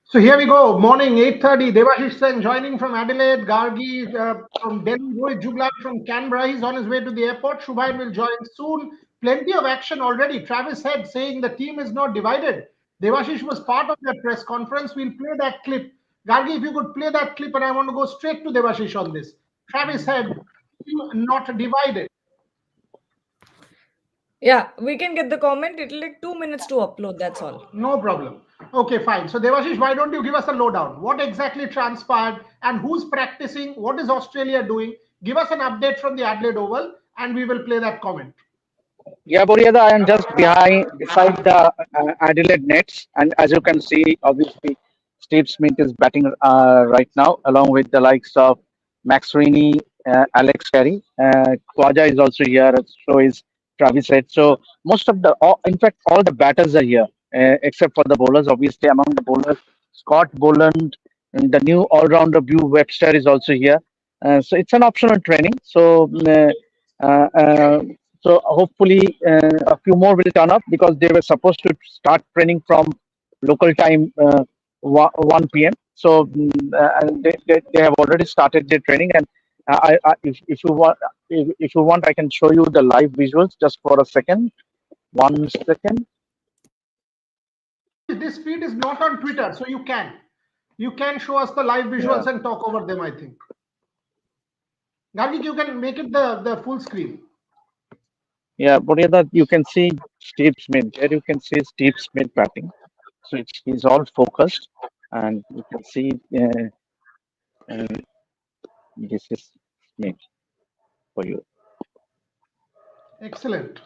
So here we go. Morning, 8:30. Devashish Sen joining from Adelaide. Gargi from Delhi. Rohit Jugla from Canberra. He's on his way to the airport. Shubhain will join soon. Plenty of action already. Travis Head saying the team is not divided. Devashish was part of that press conference. We'll play that clip. Gargi, if you could play that clip, and I want to go straight to Devashish on this. Travis Head, team not divided. Yeah, we can get the comment. It'll take 2 minutes to upload. That's all. No problem. Okay, fine. So Devashish, why don't you give us a lowdown? What exactly transpired and who's practicing? What is Australia doing? Give us an update from the Adelaide Oval and we will play that comment. Yeah, Boryada, I am just beside the Adelaide nets, and as you can see, obviously, Steve Smith is batting right now, along with the likes of Max Rainey, Alex Carey. Khwaja is also here, so is Travis Head. So most of in fact, all the batters are here, except for the bowlers. Obviously, among the bowlers, Scott Boland, and the new all-rounder Bew Webster is also here. So it's an optional training. Uh, uh, so hopefully a few more will turn up because they were supposed to start training from local time 1 p.m. So and they have already started their training. And if you want, if you want, I can show you the live visuals just for a second. 1 second. This feed is not on Twitter, so you can show us the live visuals and talk over them. I think. Gargi, you can make it the full screen. Yeah, but yeah, that you can see Steve Smith. There you can see Steve Smith batting. So he's all focused, and you can see this is Smith for you. Excellent.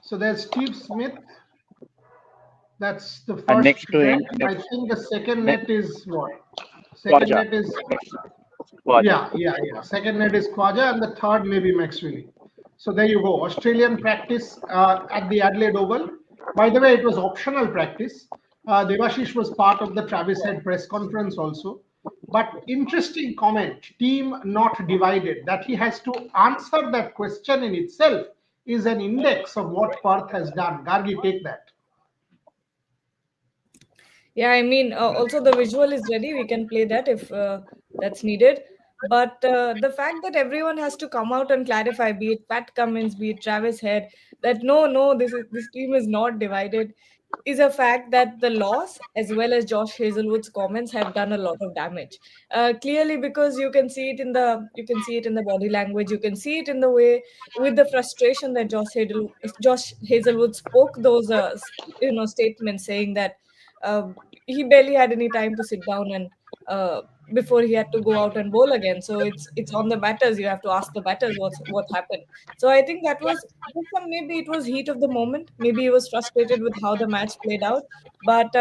So there's Steve Smith. That's the first. And next to him, I think the second net is what? Khwaja. Net is Khwaja. Yeah. Second net is Khwaja, and the third maybe Max Rainey. So there you go. Australian practice at the Adelaide Oval. By the way, it was optional practice. Devashish was part of the Travis Head press conference also. But interesting comment, team not divided. That he has to answer that question in itself is an index of what Perth has done. Gargi, take that. Yeah, I mean, also the visual is ready. We can play that if that's needed. But the fact that everyone has to come out and clarify, be it Pat Cummins, be it Travis Head, that no, this team is not divided, is a fact that the loss as well as Josh Hazelwood's comments have done a lot of damage. Clearly, because you can see it in the body language, you can see it in the way with the frustration that Josh Hazelwood spoke those statements saying that he barely had any time to sit down and before he had to go out and bowl again. So it's on the batters. You have to ask the batters what happened. So I think that was maybe it was heat of the moment. Maybe he was frustrated with how the match played out. But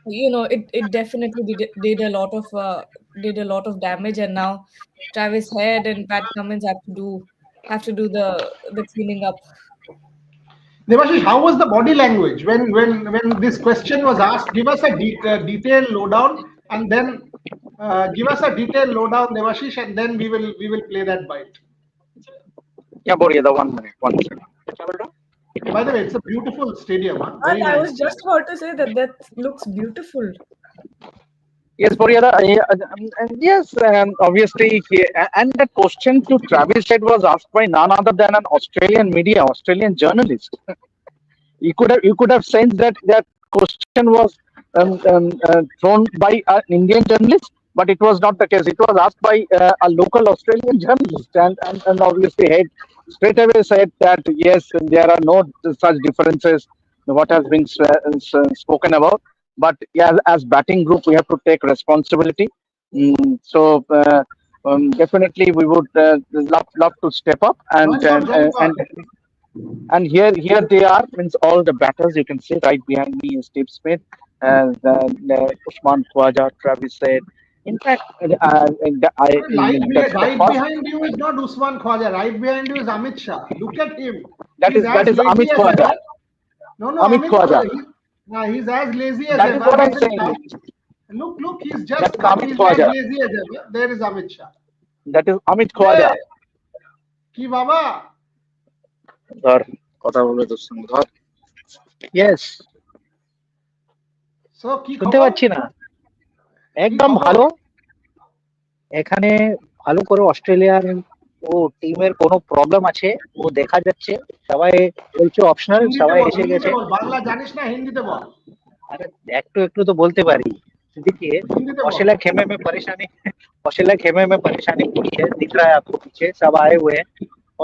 it definitely did a lot of damage. And now Travis Head and Pat Cummins have to do the cleaning up. Devashish, how was the body language when this question was asked? Give us a detailed lowdown, and then give us a detailed lowdown, Devashish, and then we will play that bite. Yeah, Boria, the 1 minute, 1 second. By the way, it's a beautiful stadium. Huh? And I was just about to say that looks beautiful. Yes, Boria, yes, obviously, and the question to Travis Head was asked by none other than an Australian media, Australian journalist. You could have sensed that question was thrown by an Indian journalist, but it was not the case. It was asked by a local Australian journalist, and obviously Head straight away said that yes, there are no such differences. What has been spoken about. But yeah, as batting group, we have to take responsibility. So definitely, we would love to step up and here they are. Means all the batters you can see right behind me is Steve Smith, Usman Khwaja, Travis Head. In fact, right behind you is not Usman Khwaja. Right behind you is Amit Shah. Look at him. That is Amit Khwaja. No, Amit Khwaja. He's as lazy as that ever. That is what I'm saying. Look, he's just That's Amit Khwaja. As lazy as ever. There is Amit Shah. That is Amit Khwaja. Ki baba. Yes. So কি শুনতে খবর? পাচ্ছি না, কি একদম খবর? ভালো। এখানে ভালো করে অস্ট্রেলিয়ার ও টিমের কোনো প্রবলেম আছে ও দেখা যাচ্ছে, সবাই বলছে অপশনাল, হিন্দিতে সবাই বল, এসে হিন্দিতে গেছে। বল, বাংলা জানিস না, হিন্দিতে বল, अरे একটু একটু तो बोलते पारी। देखिए हिंदीতে বল। ऑस्ट्रेलिया खेमे में परेशानी हुई है, दिख रहा है आपको, पीछे सब आए हुए हैं।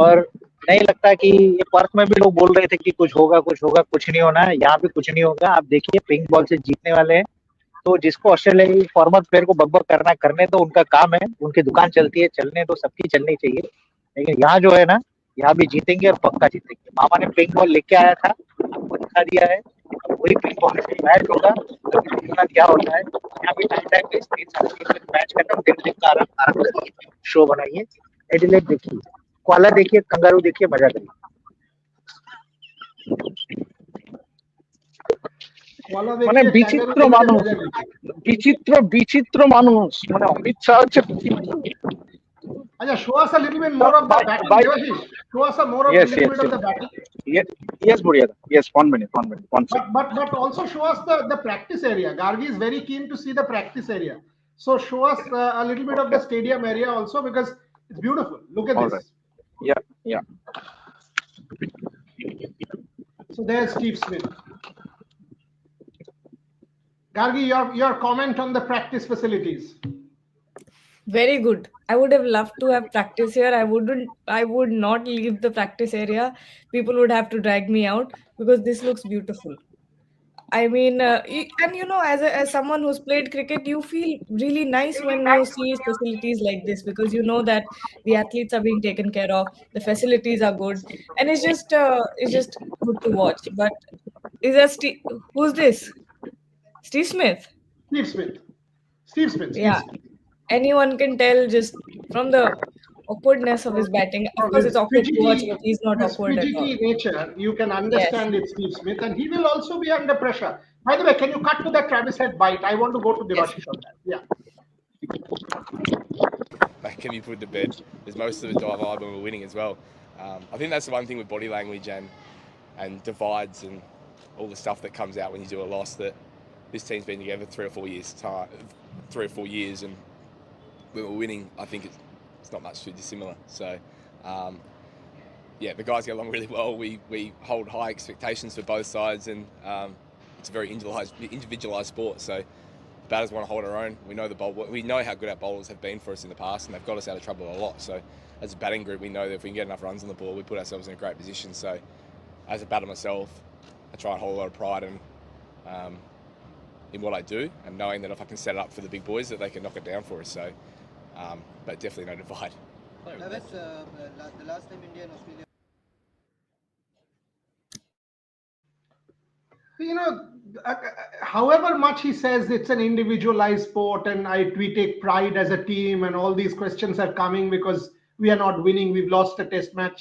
और नहीं लगता कि ये पर्थ में भी लोग बोल रहे थे कि कुछ होगा कुछ होगा, कुछ नहीं होना है, यहाँ भी कुछ नहीं होगा। आप देखिए पिंक बॉल से जीतने वाले हैं, तो जिसको ऑस्ट्रेलिया की फॉर्मर प्लेयर को बकबक करना करने तो उनका काम है, उनकी दुकान चलती है, चलने तो सबकी चलनी चाहिए। लेकिन यहाँ जो है ना, यहाँ भी जीतेंगे और पक्का जीतेंगे। मामा ने पिंक बॉल लेके आया था, आपको दिखा दिया है, अब वही पिंक बॉल से मैच होगा। तो देखना क्या होता है, यहाँ भी टाइम टाइम पे मैच खत्म, दिन दिन का आराम आराम करिए, शो बनाइए। एडिलेड देखिए, कोला देखिए, कंगारू देखिए, मजा करिए। বলা মানে দেখিয়ে ক্যাঙ্গারু বিচিত্র দেখিয়ে মানুষ, মজা নিচ্ছে। বিচিত্র বিচিত্র মানুষ, মানে অমিত শাহ হচ্ছে আচ্ছা, show us a little bit more of the batting, by Devashish. Show us a more of yes little yes bit of the batting, yes yes Buriya, yes, 1 minute, 1 minute, one second. but also show us the practice area. Gargi is very keen to see the practice area. So show us a little bit of Okay, the stadium area also, because it's beautiful. Look at all this. right, yeah, yeah. So there's Steve Smith. Gargi, your comment on the practice facilities. Very good. I would have loved to have practice here. I would not leave the practice area. People would have to drag me out because this looks beautiful. I mean, and you know, as someone who's played cricket, you feel really nice when you see facilities like this, because you know that the athletes are being taken care of, the facilities are good, and it's just good to watch. But is that who's this? Steve Smith? Steve Smith. Steve Smith. Steve Yeah, Smith. anyone can tell just from the awkwardness of his batting. Of From course, it's his awkward to watch, but he's not his awkward at all. fidgety nature, you can Yes. understand it's Steve Smith, and he will also be under pressure. By the way, can you cut to that Travis head bite? I want to go to Yes. Devashish on that. Yeah. That can be put to bed. There's most of the dive when we're winning as well. I think that's the one thing with body language and divides and all the stuff that comes out when you do a loss, that this team's been together 3 or 4 years, and when we're winning, I think it's not much too dissimilar. So, yeah, the guys get along really well. We hold high expectations for both sides, and it's a very individualised sport. So, batters want to hold our own. We know we know how good our bowlers have been for us in the past, and they've got us out of trouble a lot. So, as a batting group, we know that if we can get enough runs on the ball, we put ourselves in a great position. So, as a batter myself, I try and hold a lot of pride in what I do, and knowing that if I can set it up for the big boys, that they can knock it down for us. So, but definitely no divide. That's the last time India and Australia. You know, however much he says it's an individualized sport and we take pride as a team, and all these questions are coming because we are not winning, we've lost a test match.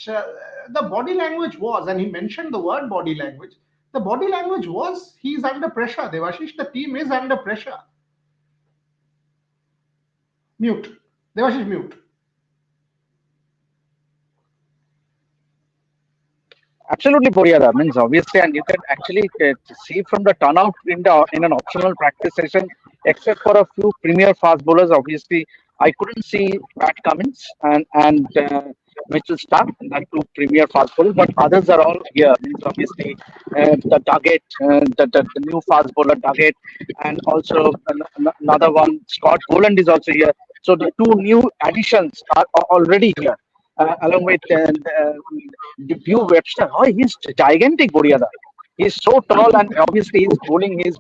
The body language was, and he mentioned the word body language, the body language was he's under pressure. Devashish, the team is under pressure. Mute. Devashish, mute. Absolutely, Puriyada. Means obviously, and you can actually see from the turnout in an optional practice session, except for a few premier fast bowlers. Obviously, I couldn't see Pat Cummins and Mitchell Stark, that two premier fast bowlers, but others are all here. Means obviously, the Duggett, the new fast bowler Duggett, and also another one, Scott Boland is also here. So the two new additions are already here. Along with Dew Webster. Oh, he's gigantic, Buriada. He's so tall, and obviously he's bowling is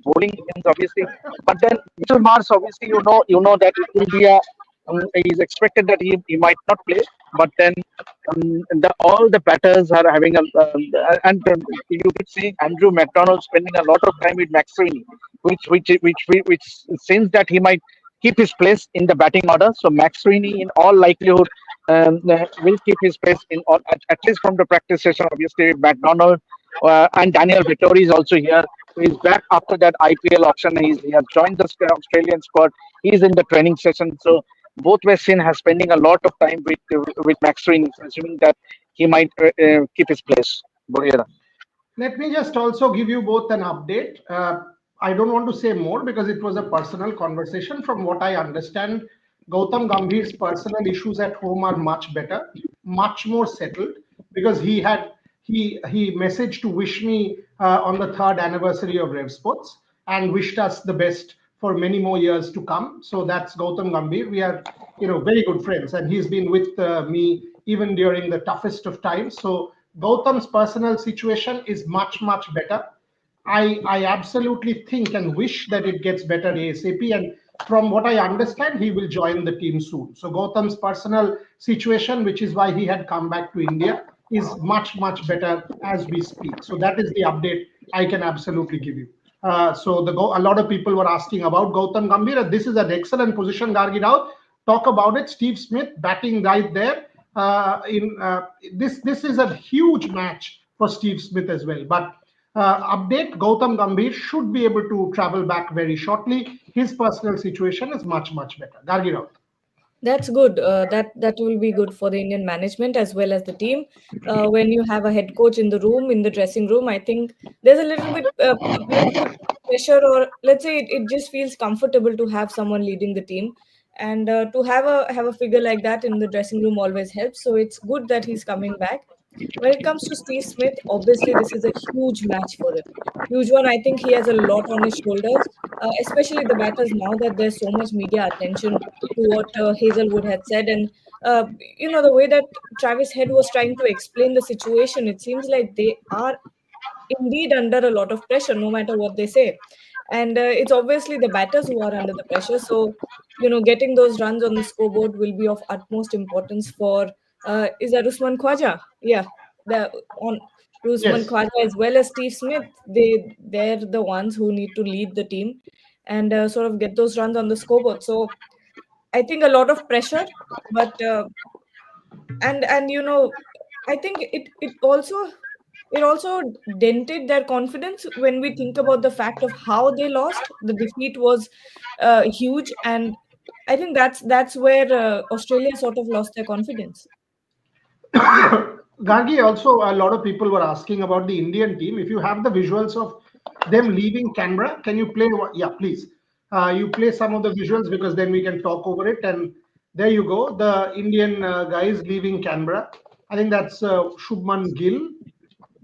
obviously. But then Mitchell Mars, obviously, you know that it will be a. He's expected that he might not play, but then all the batters are having and you could see Andrew McDonald spending a lot of time with Max Sweeney, which seems that he might keep his place in the batting order. So Max Sweeney, in all likelihood, will keep his place at least from the practice session. Obviously, McDonald and Daniel Vettori is also here. He's back after that IPL auction. He has joined the Australian squad. He's in the training session. So both were seen as spending a lot of time with Max Sweeney, assuming that he might keep his place. Burieda. Let me just also give you both an update. I don't want to say more because it was a personal conversation. From what I understand, Gautam Gambhir's personal issues at home are much better, much more settled, because he messaged to wish me on the third anniversary of Rev Sports and wished us the best for many more years to come. So that's Gautam Gambhir. We are, very good friends, and he's been with me even during the toughest of times. So Gautam's personal situation is much, much better. I absolutely think and wish that it gets better ASAP. And from what I understand, he will join the team soon. So Gautam's personal situation, which is why he had come back to India, is much, much better as we speak. So that is the update I can absolutely give you. A lot of people were asking about Gautam Gambhir. This is an excellent position, Gargi Rao. Talk about it. Steve Smith batting right there. This is a huge match for Steve Smith as well. But update, Gautam Gambhir should be able to travel back very shortly. His personal situation is much, much better. Gargi Rao. That's good. That will be good for the Indian management as well as the team. When you have a head coach in the room, in the dressing room, I think there's a little bit pressure, or let's say it just feels comfortable to have someone leading the team, and to have a figure like that in the dressing room always helps. So it's good that he's coming back. When it comes to Steve Smith, obviously this is a huge match for him. Huge one. I think he has a lot on his shoulders, especially the batters now that there's so much media attention to what Hazelwood had said. And, the way that Travis Head was trying to explain the situation, it seems like they are indeed under a lot of pressure, no matter what they say. And it's obviously the batters who are under the pressure. So, getting those runs on the scoreboard will be of utmost importance for, is that Usman Khwaja? Yeah, the on Usman Yes. Khwaja as well as Steve Smith. They're the ones who need to lead the team and sort of get those runs on the scoreboard. So I think a lot of pressure, but and I think it also dented their confidence when we think about the fact of how they lost. The defeat was huge, and I think that's where Australia sort of lost their confidence. Gargi, also a lot of people were asking about the Indian team. If you have the visuals of them leaving Canberra, can you play? Yeah, please. You play some of the visuals because then we can talk over it. And there you go, the Indian guys leaving Canberra. I think that's Shubman Gill.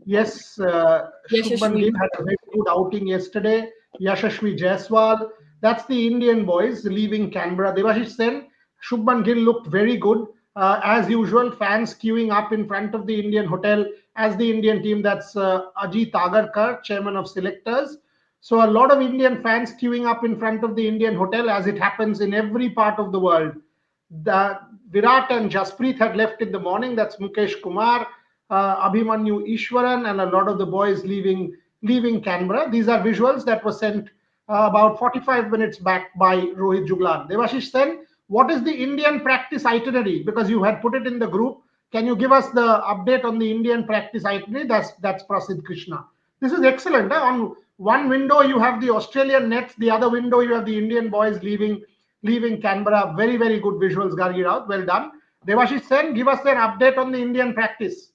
Yes, Shubman Yashasvi. Gill had a very good outing yesterday. Yashasvi Jaiswal. That's the Indian boys leaving Canberra. Devashish Sen, Shubman Gill looked very good. As usual, fans queuing up in front of the Indian hotel as the Indian team. That's Ajit Agarkar, chairman of selectors. So a lot of Indian fans queuing up in front of the Indian hotel, as it happens in every part of the world. The Virat and Jasprit had left in the morning. That's Mukesh Kumar, Abhimanyu Ishwaran, and a lot of the boys leaving Canberra. These are visuals that were sent about 45 minutes back by Rohit Juglan. Devashish Sen, what is the Indian practice itinerary? Because you had put it in the group. Can you give us the update on the Indian practice itinerary? That's Prasid Krishna. This is excellent. On one window you have the Australian nets, the other window you have the Indian boys leaving Canberra. Very, very good visuals, Gargi Raut. Well done. Devashish Sen, give us an update on the Indian practice.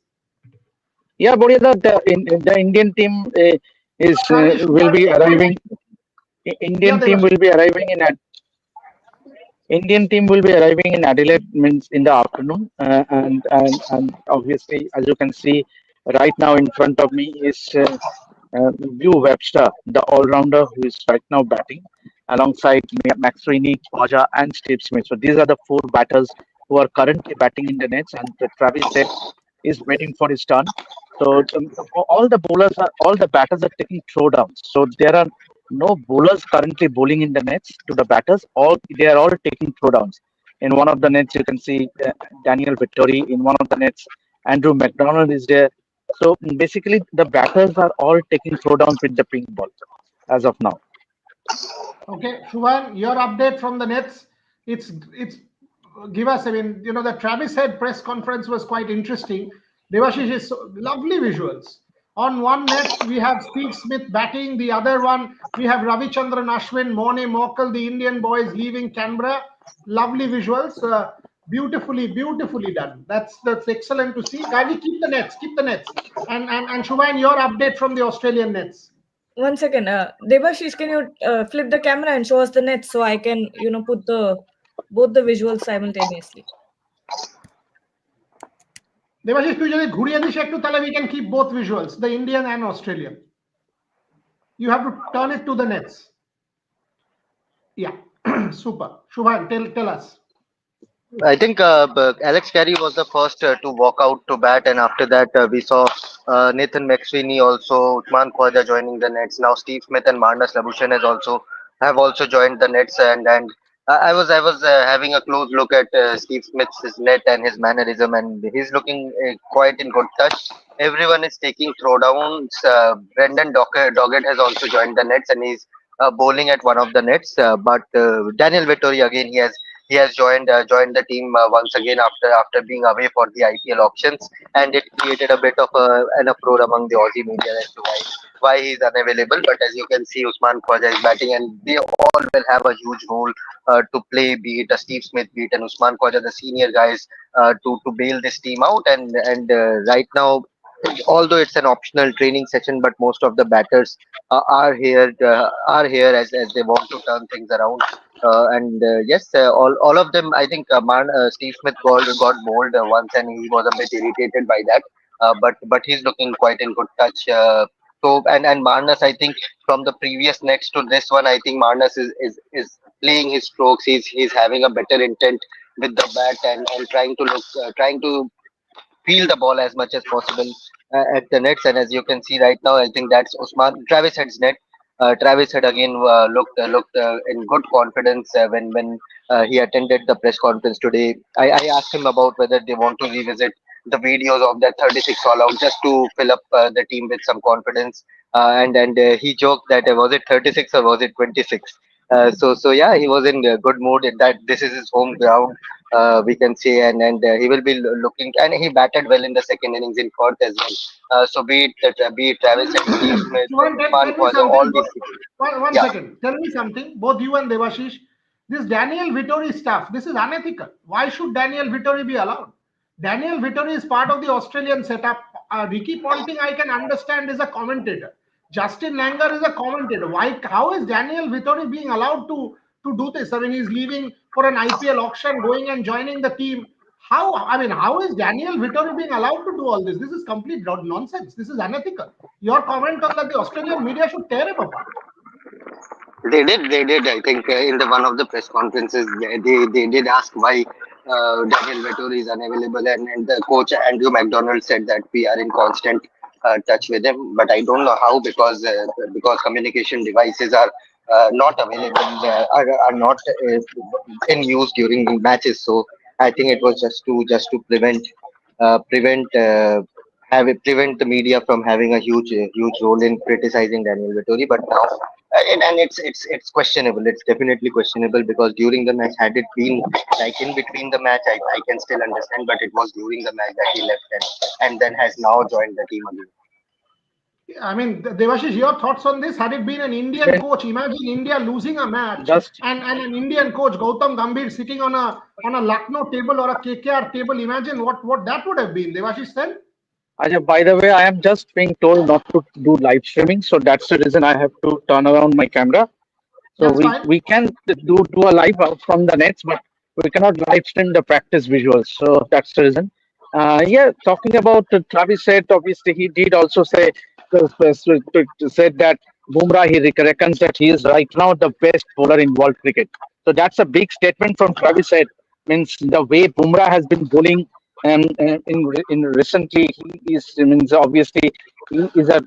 Yeah, Boria, the Indian team is will be arriving. Indian team will be arriving in Indian team will be arriving in Adelaide means in the afternoon, and obviously, as you can see right now in front of me is View Webster, the all-rounder who is right now batting alongside Maxwini, Khwaja, and Steve Smith. So these are the four batters who are currently batting in the nets, and Travis Head is waiting for his turn. So all the batters are taking throwdowns. So there are no bowlers currently bowling in the nets to the batters. They are all taking throwdowns. In one of the nets, you can see Daniel Vittori. In one of the nets, Andrew McDonald is there. So basically, the batters are all taking throwdowns with the pink ball as of now. Okay, Shubhan, your update from the nets. It's give us. I mean, the Travis Head press conference was quite interesting. Devashish is lovely visuals. On one net, we have Steve Smith batting. The other one, we have Ravichandran Ashwin, Morne Morkel, the Indian boys leaving Canberra. Lovely visuals. Beautifully done. That's excellent to see. Gavi, keep the nets. And Shubhan, your update from the Australian nets. One second. Debashish, can you flip the camera and show us the net so I can, put both the visuals simultaneously? Debashis তুই যদি ঘুরিয়ে this একটু তাহলে we can keep both visuals, the Indian and Australian. You have to turn it to the nets. Yeah. Super. Shubhan, tell us. I think Alex Carey was the first to walk out to bat, and after that we saw Nathan McSweeney also, Uthman Khwaja joining the nets. Now Steve Smith and Marnus Labuschagne have also joined the nets, and I was having a close look at Steve Smith's net and his mannerism, and he's looking quite in good touch. Everyone is taking throwdowns. Brendan Doggett has also joined the nets, and he's bowling at one of the nets. But Daniel Vettori again, he has joined the team once again after being away for the IPL auctions, and it created a bit of an uproar among the Aussie media as to why he's unavailable. But as you can see, Usman Khwaja is batting, and they all will have a huge role to play, be it a Steve Smith, be it an Usman Khwaja, the senior guys, to bail this team out. And right now, although it's an optional training session, but most of the batters are here as they want to turn things around. And yes, all of them. I think Steve Smith got bowled once, and he was a bit irritated by that. But he's looking quite in good touch. And Marnus, I think from the previous nets to this one, I think Marnus is playing his strokes. He's having a better intent with the bat, and trying to feel the ball as much as possible at the nets. And as you can see right now, I think that's Travis Head's net. Travis Head again looked in good confidence when he attended the press conference today. I asked him about whether they want to revisit the videos of that 36 all out just to fill up the team with some confidence. And he joked that was it 36 or was it 26? So yeah, he was in a good mood. That this is his home ground, we can say, and he will be looking. And he batted well in the second innings in Perth as well. So be it Travis and Steve Smith, Shubhan, Usman tell me Khwaja, something. all these. One Yeah, second. Tell me something. Both you and Devashish. This Daniel Vittori stuff. This is unethical. Why should Daniel Vittori be allowed? Daniel Vittori is part of the Australian setup. Ricky Ponting, I can understand, is a commentator. Justin Langer is a commentator. Why? How is Daniel Vittori being allowed to do this? I mean, he's leaving for an IPL auction, going and joining the team. How? I mean, how is Daniel Vittori being allowed to do all this? This is complete nonsense. This is unethical. Your comment on that the Australian media should tear him apart. they did. I think in the one of the press conferences, they did ask why Daniel Vettori is unavailable, and the coach Andrew McDonald said that we are in constant touch with him. But I don't know how, because communication devices are not available, are not in use during the matches. So I think it was just to prevent the media from having a huge role in criticizing Daniel Vettori. But now, and it's questionable. It's definitely questionable, because during the match, had it been like in between the match, I can still understand. But it was during the match that he left, and then has now joined the team again. I mean, Devashish, your thoughts on this? Had it been an Indian Then coach, imagine India losing a match, just and an Indian coach, Gautam Gambhir, sitting on a Lucknow table or a KKR table. Imagine what that would have been. Devashish said. Ajay, by the way, I am just being told not to do live streaming, so that's the reason I have to turn around my camera. So That's we fine. we can do a live from the nets, but we cannot live stream the practice visuals. So that's the reason. Yeah, talking about Travis said, obviously he did also say said that Bumrah he reckons that he is right now the best bowler in world cricket. So that's a big statement from Travis said. Means the way Bumrah has been bowling in recently, he is means obviously he is a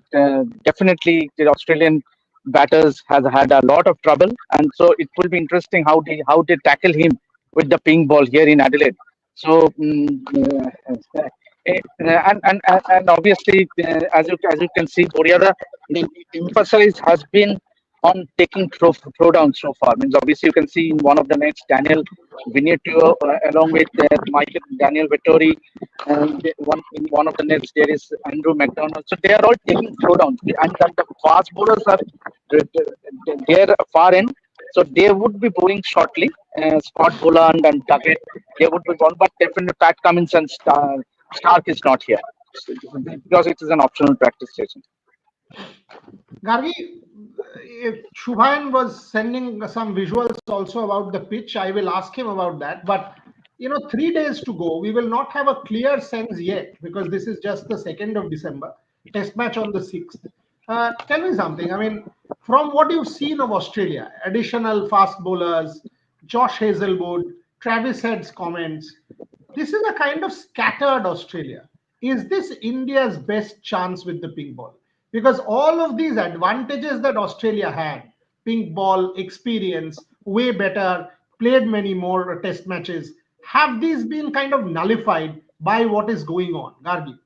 definitely the Australian batters has had a lot of trouble, and so it will be interesting how they tackle him with the pink ball here in Adelaide. So and obviously as you can see, Boryada, the emphasis has been on taking throwdown so far. Means obviously you can see in one of the nets Daniel Vinetio along with Michael Daniel Vettori, and in one of the nets there is Andrew McDonald. So they are all taking throwdowns, and the fast bowlers are there far in. So they would be bowling shortly. Scott Boland and Duggett, they would be bowling, but definitely Pat Cummins and Stark is not here, because it is an optional practice session. Gargi, Shubhayan was sending some visuals also about the pitch. I will ask him about that. But 3 days to go. We will not have a clear sense yet because this is just the 2nd of December. Test match on the 6th. Tell me something. I mean, from what you've seen of Australia, additional fast bowlers, Josh Hazelwood, Travis Head's comments. This is a kind of scattered Australia. Is this India's best chance with the pink ball? Because all of these advantages that Australia had, pink ball, experience, way better, played many more test matches, have these been kind of nullified by what is going on? Gargi.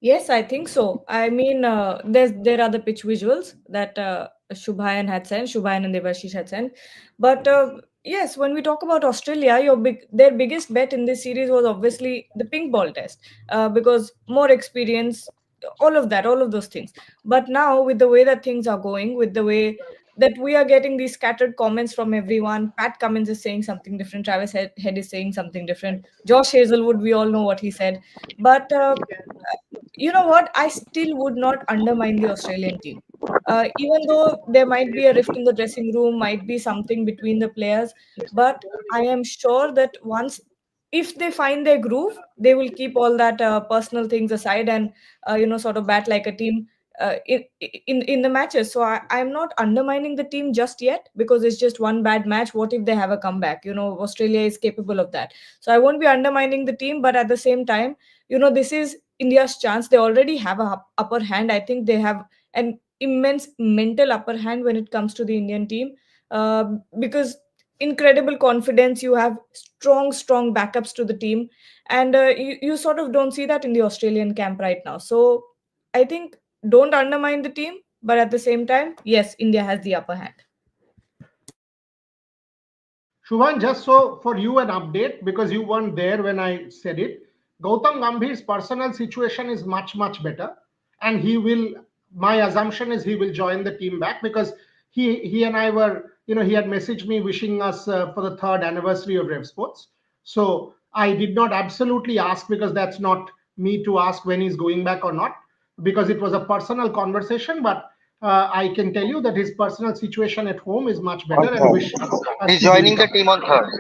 Yes, I think so. I mean, there are the pitch visuals that Shubhayan and Devashish had sent. But yes, when we talk about Australia, their biggest bet in this series was obviously the pink ball test, because more experience, all of those things. But now, with the way that things are going, with the way that we are getting these scattered comments from everyone, Pat Cummins is saying something different, Head is saying something different, Josh Hazelwood, we all know what he said. But you know what? I still would not undermine the Australian team. Even though there might be a rift in the dressing room, might be something between the players, but I am sure that once, if they find their groove, they will keep all that personal things aside and sort of bat like a team in the matches. So I'm not undermining the team just yet because it's just one bad match. What if they have a comeback? Australia is capable of that. So I won't be undermining the team, but at the same time, this is India's chance. They already have a upper hand. I think they have an immense mental upper hand when it comes to the Indian team, because incredible confidence. You have strong backups to the team, and you sort of don't see that in the Australian camp right now. So I think don't undermine the team, but at the same time, yes, India has the upper hand. Shubhan, just so for you an update, because you weren't there when I said it, Gautam Gambhir's personal situation is much better. And my assumption is he will join the team back because he and I were, he had messaged me wishing us for the 3rd anniversary of Rev Sports. So I did not absolutely ask because that's not me to ask when he's going back or not, because it was a personal conversation. But I can tell you that his personal situation at home is much On better and third. wish us He's he will joining the come. team on third.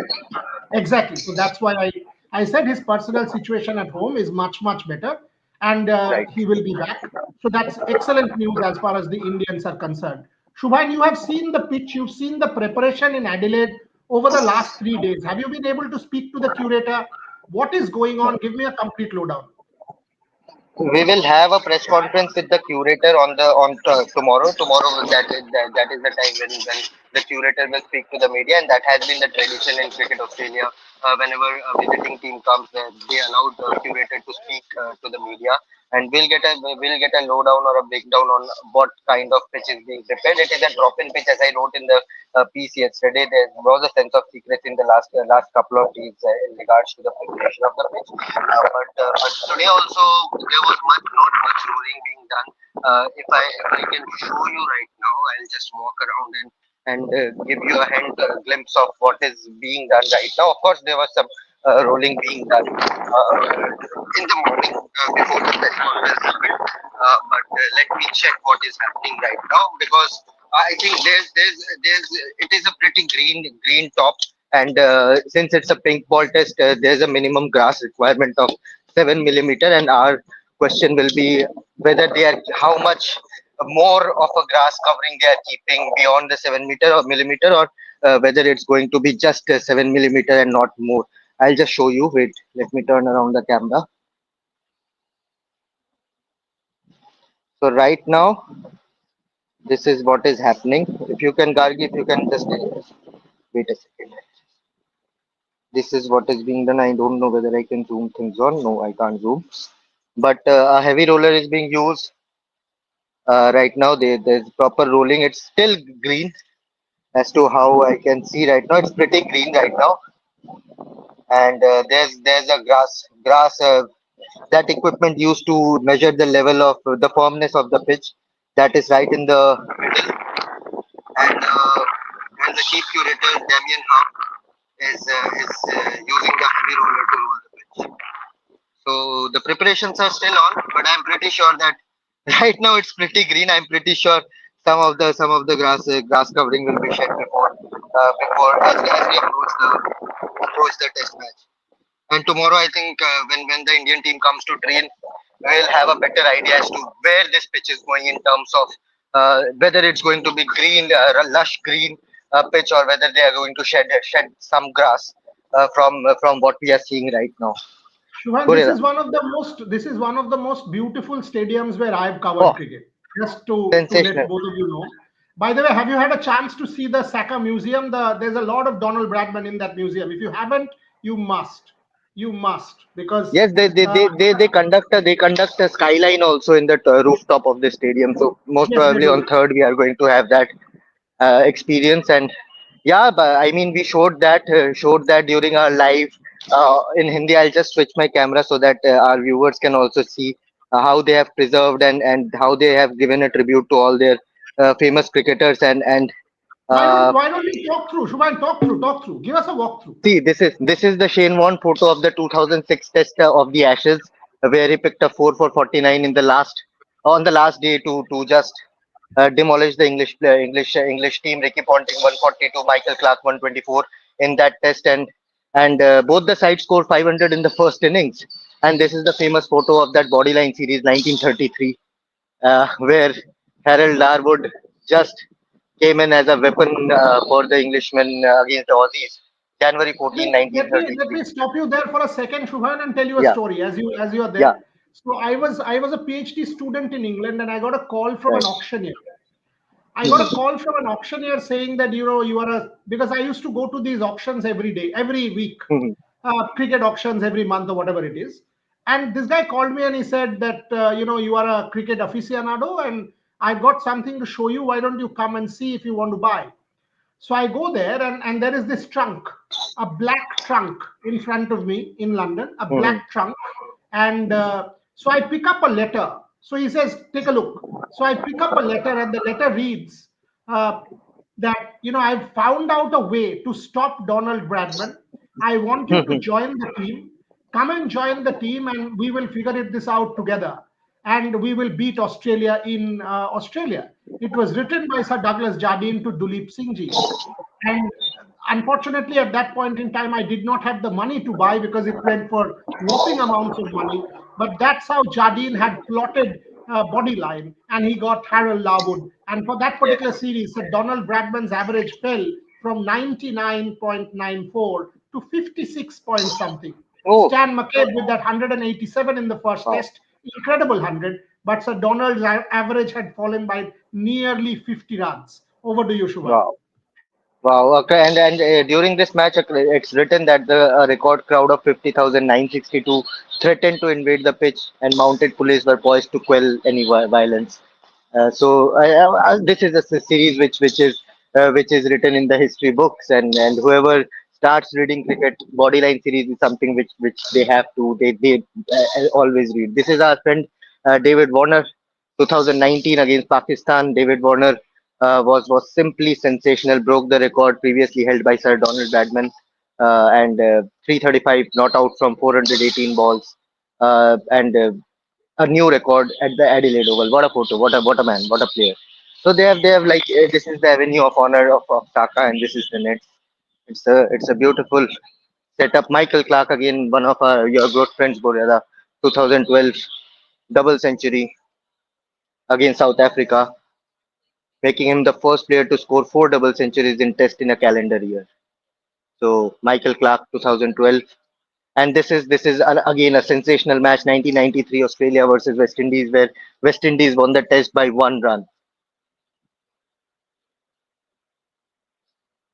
Exactly. So that's why I said his personal situation at home is much better, and Right. he will be back. So that's excellent news as far as the Indians are concerned. Shubhan, you have seen the pitch, you've seen the preparation in Adelaide over the last 3 days. Have you been able to speak to the curator? What is going on? Give me a complete lowdown. We will have a press conference with the curator on tomorrow. Tomorrow that is the time when the curator will speak to the media, and that has been the tradition in Cricket Australia. Whenever a visiting team comes, they allow the curator to speak to the media, and we'll get a lowdown or a breakdown on what kind of pitch is being prepared. It is a drop-in pitch, as I wrote in the piece yesterday. There was a sense of secret in the last couple of days in regards to the preparation of the pitch. But today also there was not much rolling being done. If I can show you right now, I'll just walk around and give you a glimpse of what is being done right now. Of course, there was some rolling being done in the morning before the press conference happened. But let me check what is happening right now, because I think there's it is a pretty green top, and since it's a pink ball test, there's a minimum grass requirement of 7 millimeter, and our question will be whether they are how much more of a grass covering they are keeping beyond the 7 meter or millimeter, or whether it's going to be just 7 millimeter and not more. I'll just show you. Wait, let me turn around the camera. So right now, this is what is happening. If you can, Gargi, if you can just wait a second. This is what is being done. I don't know whether I can zoom things on. No, I can't zoom. But a heavy roller is being used right now. There's proper rolling. It's still green as to how I can see right now. It's pretty green right now, and there's a grass that equipment used to measure the level of the firmness of the pitch. That is right in the middle, and the chief curator Damien Hub is using the heavy roller to roll the pitch. So the preparations are still on, but I'm pretty sure that Right now it's pretty green. I'm pretty sure some of the grass covering will be shed before as we approach the test match. And tomorrow, I think when the Indian team comes to train, we'll have a better idea as to where this pitch is going in terms of whether it's going to be green, lush green pitch, or whether they are going to shed some grass from what we are seeing right now. Shubhan, Good. this is one of the most beautiful stadiums where I've covered Oh, cricket. Just to let sensational. both of you know. By the way, have you had a chance to see the Saka Museum? There's a lot of Donald Bradman in that museum. If you haven't, you must. You must because Yes, uh, they conduct a skyline also in the rooftop of the stadium. So most yes, they probably on do. third we are going to have that experience. And yeah, but I mean we showed that during our live in Hindi. I'll just switch my camera so that our viewers can also see how they have preserved and how they have given a tribute to all their famous cricketers and uh, Why don't you talk through? Shubhan, talk through. Give us a walkthrough. see, this is the Shane Warne photo of the 2006 Test of the Ashes, where he picked up 4 for 49 in the last day to just demolish the English team. Ricky Ponting 142, Michael Clark 124 in that Test, and both the sides scored 500 in the first innings. And this is the famous photo of that Bodyline series 1933, where Harold Larwood just came in as a weapon for the Englishmen against the Aussies. Let me January 14, let me let 1933. me stop you there for a second, Shubhan, and tell you a Yeah, story as you are yeah, there. So I was a PhD student in England, and I got a call from an right. auctioneer. I got a Mhm, call from an auctioneer saying that you are a because I used to go to these auctions every day, every week, mhm, cricket auctions every month or whatever it is. And this guy called me and he said that you are a cricket aficionado and I've got something to show you. Why don't you come and see if you want to buy? So I go there and there is this trunk, a black trunk in front of me in London, a mhm, black trunk. And so I pick up a letter. So he says, take a look. So I pick up a letter and the letter reads uh, that, I've found out a way to stop Donald Bradman. I want you to mhm. join the team. Come and join the team and we will figure this out together. And we will beat Australia in Australia. It was written by Sir Douglas Jardine to Duleep Singh ji. And unfortunately, at that point in time, I did not have the money to buy because it went for whopping amounts of money. But that's how Jardine had plotted Bodyline, and he got Harold Larwood. And for that Yes. particular series, Donald Bradman's average fell from 99.94 to 56 point something. Oh, Stan McCabe with that 187 in the first wow, test, incredible 100. But Sir Donald's average had fallen by nearly 50 runs. Over to you, Shubham. wow. Wow. Okay. And during this match, it's written that the record crowd of 50,962 threatened to invade the pitch, and mounted police were poised to quell any violence. So this is a series which is written in the history books, and whoever starts reading cricket, Bodyline series is something which they have to they always read. This is our friend David Warner, 2019 against Pakistan. David Warner was simply sensational, broke the record previously held by Sir Donald Bradman, and 335 not out from 418 balls, and a new record at the Adelaide Oval. What a photo! What a man! What a player! So they have like this is the avenue of honor of Saka, and this is the Nets. It's a beautiful setup. Michael Clark again, one of your good friends, Boryada, 2012 double century against South Africa, making him the first player to score 4 double centuries in Test in a calendar year. So Michael Clark, 2012. And this is again a sensational match, 1993 Australia versus West Indies, where West Indies won the Test by 1 run.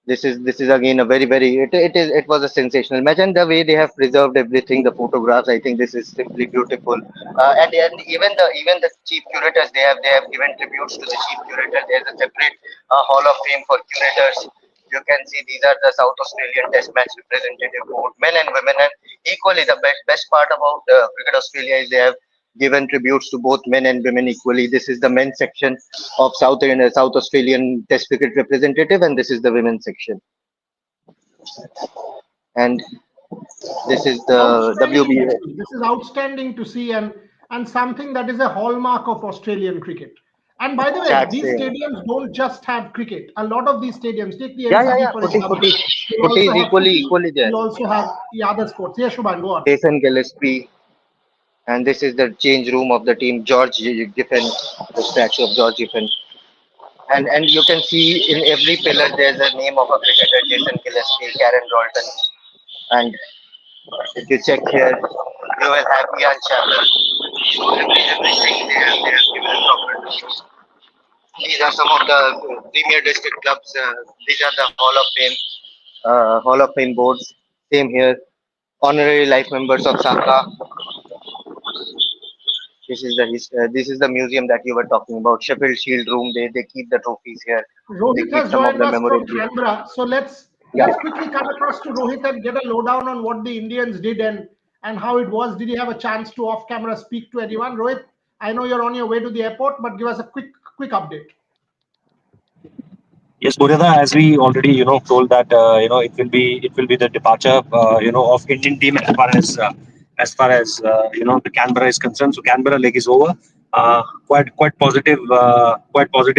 This is again a it was a sensational match, and the way they have preserved everything, the photographs, I think this is simply beautiful. And even the chief curators, they have given tributes to the chief curator. There's a separate hall of fame for curators. You can see these are the South Australian Test match representative both men and women, and equally the best part about Cricket Australia is they have given tributes to both men and women equally. This is the men's section of South Australian Test cricket representative, and this is the women's section, and this is the Outstanding to WBA. see. This is outstanding to see, and and something that is a hallmark of Australian cricket. And by the way, Sad these saying. stadiums don't just have cricket. A lot of these stadiums, take the Yeah, yeah, NCG yeah. for Footy, example, footy, you footy also is have equally, footy, equally there. you also have the other sports. Yeah, Shubhan, go on. Jason Gillespie, and this is the change room of the team. George Giffen, the statue of George Giffen, and you can see in every pillar there's a name of a cricketer: Jason Gillespie, Karen Rolton, and if you check here, you will have Ian Chappell. So everything they have given a proper name. These are some of the premier district clubs. These are the Hall of Fame boards. Same here. Honorary life members of Saka. This is the museum that you were talking about. Sheffield Shield Room. They keep the trophies here. They Rohit keep has some of joined the us from memorabilia. Canberra. So Yeah. let's quickly come across to Rohit and get a lowdown on what the Indians did and how it was. Did you have a chance to off camera speak to anyone? Rohit, I know you're on your way to the airport, but give us a quick update. Yes, Murida, as we already told that it will be the departure of Indian team as far as the Canberra is concerned. So Canberra leg is over. Quite positive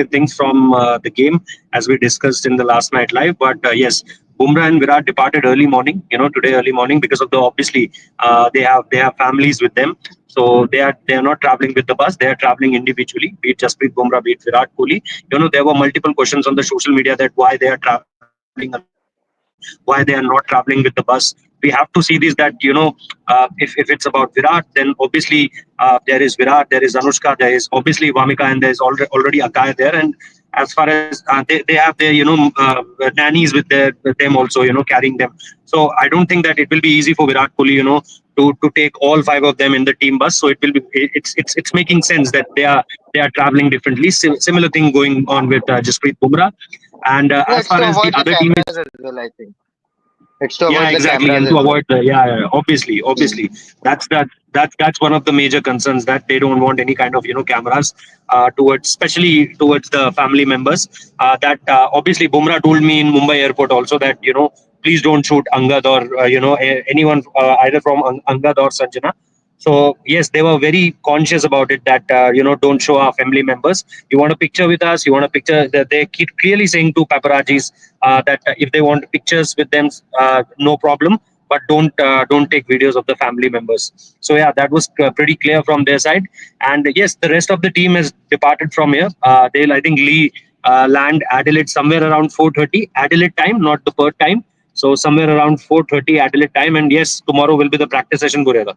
things from the game as we discussed in the last night live. But yes, Bumrah and Virat departed early morning. Today early morning because of the obviously they have families with them. So they are not traveling with the bus. They are traveling individually. Be it Jasprit Bumrah, be it Virat Kohli. There were multiple questions on the social media that why they are traveling alone, why they are not traveling with the bus. We have to see this that if it's about Virat, then obviously there is Virat, there is Anushka, there is obviously Vamika, and there is already Akaya there. And as far as they have their nannies with them also, carrying them. So I don't think that it will be easy for Virat Kohli, to take all five of them in the team bus. So it will be it's making sense that they are traveling differently. Similar thing going on with Jasprit Bumrah. And Yeah, as it's far to as the avoid the other team cameras is, as well. I think it's to yeah, avoid the exactly, cameras and to as well. avoid that's one of the major concerns that they don't want any kind of cameras towards, especially towards the family members. That obviously Bumrah told me in Mumbai airport also that please don't shoot Angad or anyone either from Angad or Sanjana. So yes, they were very conscious about it that don't show our family members. You want a picture with us? You want a picture? That they keep clearly saying to paparazzis that if they want pictures with them, no problem, but don't take videos of the family members. So yeah, that was pretty clear from their side. And yes, the rest of the team has departed from here. They'll, I think, land Adelaide somewhere around 4:30 Adelaide time, not the Perth time. So somewhere around 4:30 Adelaide time. And yes, tomorrow will be the practice session, Bureda.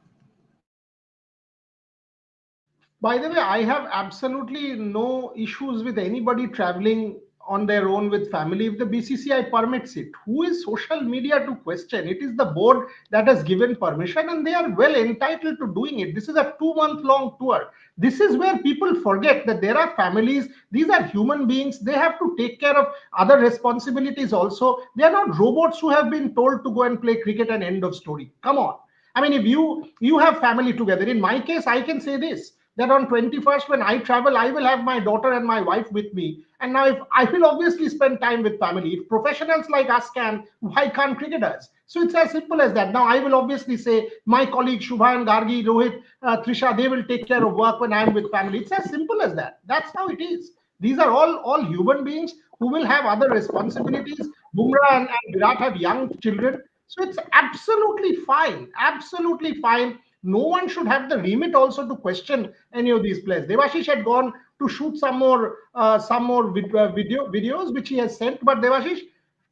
By the way, I have absolutely no issues with anybody traveling on their own with family if the BCCI permits it. Who is social media to question? It is the board that has given permission and they are well entitled to doing it. This is a 2 month long tour. This is where people forget that there are families, these are human beings, they have to take care of other responsibilities also. They are not robots who have been told to go and play cricket and end of story. Come on. I mean, if you have family together, in my case, I can say this that on 21st when I travel, I will have my daughter and my wife with me. And now, if I will obviously spend time with family, if professionals like us can, why can't cricketers? So it's as simple as that. Now, I will obviously say my colleagues Shubhan, Gargi, Rohit, Trisha, they will take care of work when I'm with family. It's as simple as that. That's how it is. These are all human beings who will have other responsibilities. Bumrah and Virat have young children. So it's absolutely fine. Absolutely fine. No one should have the remit also to question any of these players. Devashish had gone to shoot some more videos which he has sent. But Devashish,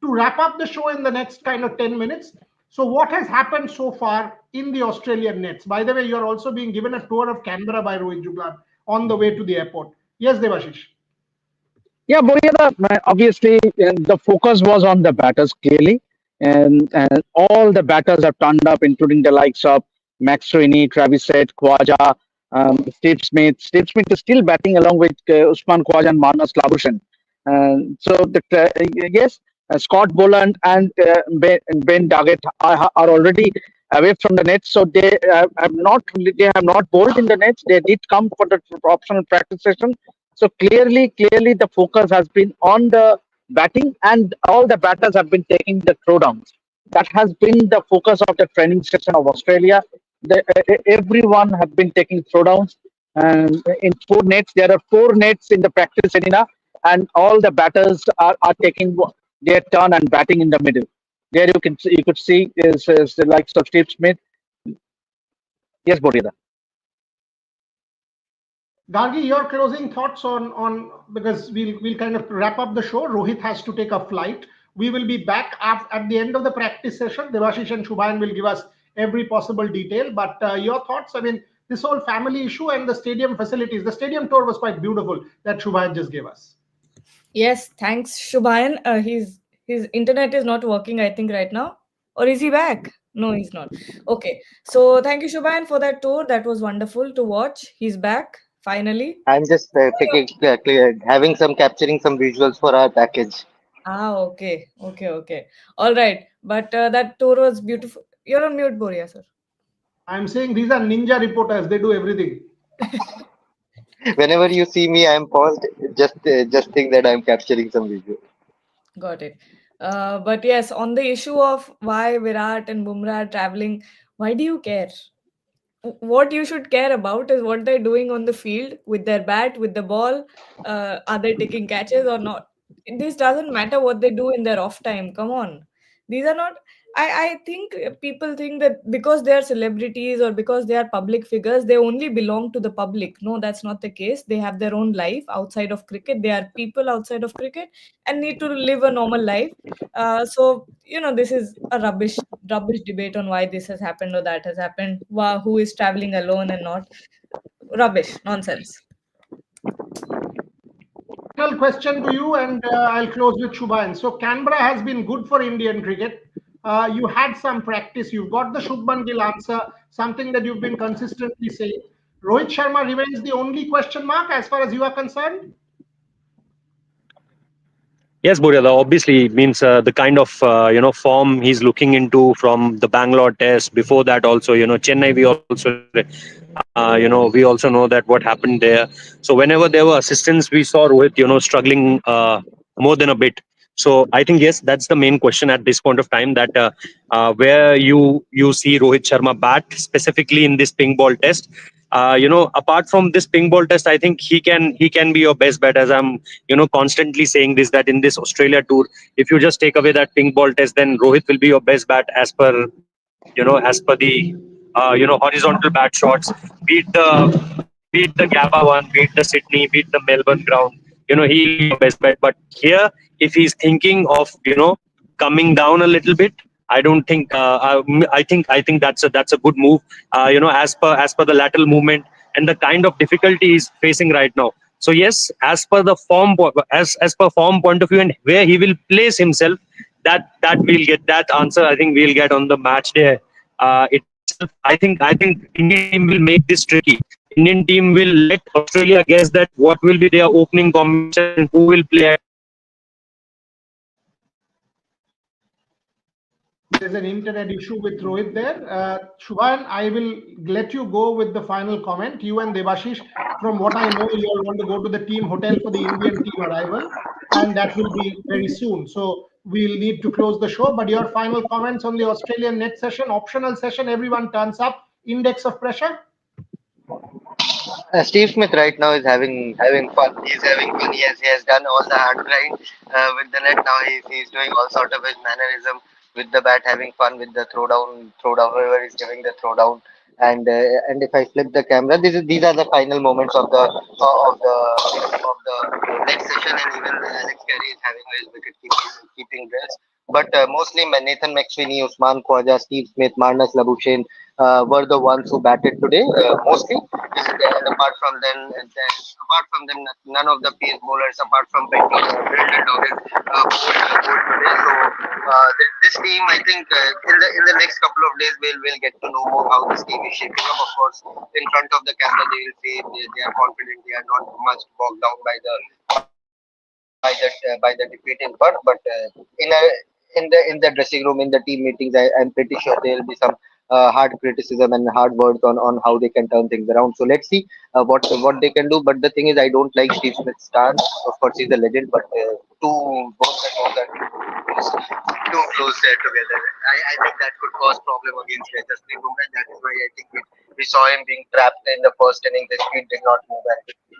to wrap up the show in the next kind of 10 minutes. So what has happened so far in the Australian nets? By the way, you are also being given a tour of Canberra by Rohit Juglan on the way to the airport. Yes, Devashish. Yeah, Boryada, obviously the focus was on the batters clearly, and all the batters have turned up, including the likes of Max Sweeney, Travis Head, Khwaja, Steve Smith. Steve Smith is still batting along with Usman Khwaja and Marnus Labuschagne. Yes, Scott Boland and Ben Duggett are already away from the nets, so they have not bowled in the nets. They did come for the optional practice session. So clearly, the focus has been on the batting, and all the batters have been taking the throwdowns. That has been the focus of the training session of Australia. everyone have been taking throwdowns, and in 4 nets there are 4 nets in the practice arena, and all the batters are taking their turn and batting in the middle. There you could see is the likes of Steve Smith. Yes, Bodhida. Gargi, your closing thoughts on because we'll kind of wrap up the show. Rohit has to take a flight. We will be back at the end of the practice session. Devashish and Shubhayan will give us every possible detail. But your thoughts? I mean, this whole family issue and the stadium facilities. The stadium tour was quite beautiful that Shubhayan just gave us. Yes, thanks, Shubhayan. His internet is not working, I think, right now. Or is he back? No, he's not. Okay. So thank you, Shubhayan, for that tour. That was wonderful to watch. He's back finally. I'm just having some capturing some visuals for our package. Ah, okay, okay. All right. But that tour was beautiful. You're on mute, Boria, sir. I'm saying these are ninja reporters. They do everything. Whenever you see me, I'm paused. Just think that I'm capturing some video. Got it. But yes, on the issue of why Virat and Bumrah are traveling, why do you care? What you should care about is what they're doing on the field with their bat, with the ball. Are they taking catches or not? This doesn't matter what they do in their off time. Come on. These are not. I think people think that because they are celebrities or because they are public figures, they only belong to the public. No, that's not the case. They have their own life outside of cricket. They are people outside of cricket and need to live a normal life. So this is a rubbish debate on why this has happened or that has happened. Who is traveling alone and not? Rubbish, nonsense. Final question to you, and I'll close with Shubhayan. So Canberra has been good for Indian cricket. You had some practice. You've got the Shubman Gill answer, something that you've been consistently saying. Rohit Sharma remains the only question mark as far as you are concerned. Yes, Boria, obviously means the kind of form he's looking into from the Bangalore test. Before that, also Chennai, we also we also know that what happened there. So whenever there were assistants, we saw Rohit struggling more than a bit. So I think yes, that's the main question at this point of time. That where you see Rohit Sharma bat specifically in this pink ball test. Apart from this pink ball test, I think he can be your best bet. As I'm constantly saying this, that in this Australia tour, if you just take away that pink ball test, then Rohit will be your best bat as per the horizontal bat shots. Beat the Gabba one, beat the Sydney, beat the Melbourne ground. He'll be your best bet. But here, if he's thinking of coming down a little bit, I don't think. I think that's a good move. As per the lateral movement and the kind of difficulty he's facing right now. So yes, as per the form, as per form point of view and where he will place himself, that we'll get that answer. I think we'll get on the match day itself. I think Indian team will make this tricky. Indian team will let Australia guess that what will be their opening combination, who will play. There's an internet issue with Rohit there. Shubhayan, I will let you go with the final comment. You and Devashish, from what I know, you all want to go to the team hotel for the Indian team arrival, and that will be very soon. So we'll need to close the show. But your final comments on the Australian net session, optional session, everyone turns up, index of pressure? Steve Smith right now is having fun. He's having fun. He has done all the hard grind with the net. Now he's doing all sort of his mannerism with the bat, having fun with the throwdown. Whoever is giving the throwdown. And if I flip the camera, these are the final moments of the next session, and even Alex Carey is having his wicket keeping drills. But mostly Nathan McSweeney, Usman Khwaja, Steve Smith, Marnus Labuschagne were the ones who batted today. Mostly, and apart from them, none of the pace bowlers, apart from Bentley, drilled over today. So this team, I think, in the next couple of days, we'll get to know more how this team is shaping up. Of course, in front of the camera, they will say they are confident. They are not much bogged down by the defeating part. But in the dressing room, in the team meetings, I'm pretty sure there will be some hard criticism and hard words on how they can turn things around. So let's see what they can do. But the thing is, I don't like Steve Smith's stance. Of course, he's a legend, but both that too close together. I think that could cause problem against Jasprit Bumrah. That is why I think we saw him being trapped in the first inning. The speed did not move,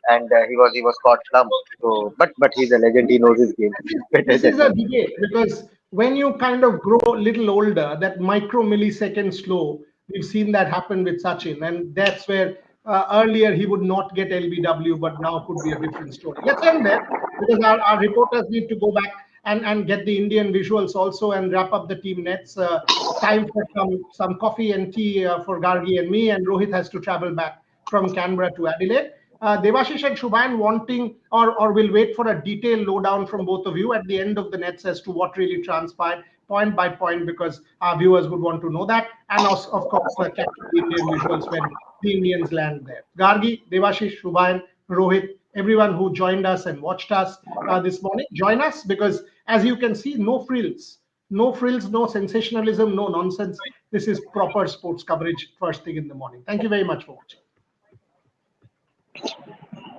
and he was caught plumb. So, but he's a legend. He knows his game better This is than a most. debate because when you kind of grow a little older, that micro millisecond slow, we've seen that happen with Sachin, and that's where earlier he would not get LBW, but now could be a different story. Let's end there because our reporters need to go back and get the Indian visuals also and wrap up the team nets. Time for some coffee and tea for Gargi and me, and Rohit has to travel back from Canberra to Adelaide. Devashish and Shubhan wanting or will wait for a detailed lowdown from both of you at the end of the nets as to what really transpired point by point because our viewers would want to know that. And of course, capture the Indian visuals when the Indians land there. Gargi, Devashish, Shubhan, Rohit, everyone who joined us and watched us this morning, join us because as you can see, no frills. No frills, no sensationalism, no nonsense. This is proper sports coverage first thing in the morning. Thank you very much for watching.